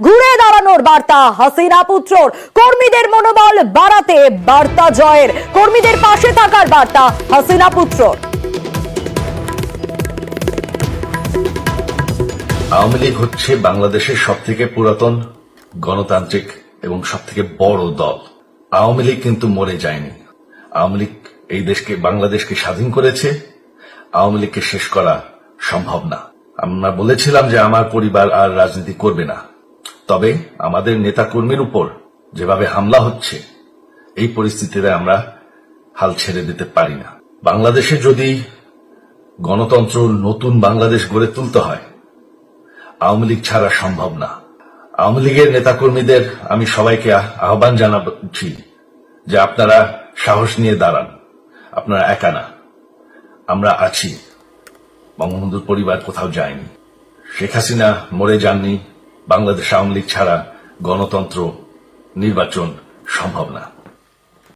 ঘুরে দাঁড়ানোর বার্তা হাসিনা পুত্রর। কর্মীদের মনোবল বাড়াতে বার্তা জয়ের, কর্মীদের পাশে থাকার বার্তা হাসিনা পুত্রর। আওয়ামী লীগ হচ্ছে বাংলাদেশের সবথেকে পুরাতন গণতান্ত্রিক এবং সবথেকে বড় দল। আওয়ামী লীগ কিন্তু মরে যায়নি। আওয়ামী লীগ এই দেশকে, বাংলাদেশকে স্বাধীন করেছে। আওয়ামী লীগকে শেষ করা সম্ভব না। আমরা বলেছিলাম যে আমার পরিবার আর রাজনীতি করবে না, তবে আমাদের নেতাকর্মীর উপর যেভাবে হামলা হচ্ছে, এই পরিস্থিতিতে আমরা হাল ছেড়ে দিতে পারি না। বাংলাদেশে যদি গণতন্ত্র, নতুন বাংলাদেশ গড়ে তুলতে হয়, আওয়ামী লীগ ছাড়া সম্ভব না। আওয়ামী লীগের নেতাকর্মীদের আমি সবাইকে আহ্বান জানাচ্ছি যে আপনারা সাহস নিয়ে দাঁড়ান, আপনারা একা না, আমরা আছি। বঙ্গবন্ধুর পরিবার কোথাও যায়নি, শেখ হাসিনা মরে যাননি। বাংলাদেশ আওয়ামী লীগ ছাড়া গণতন্ত্র, নির্বাচন সম্ভব না।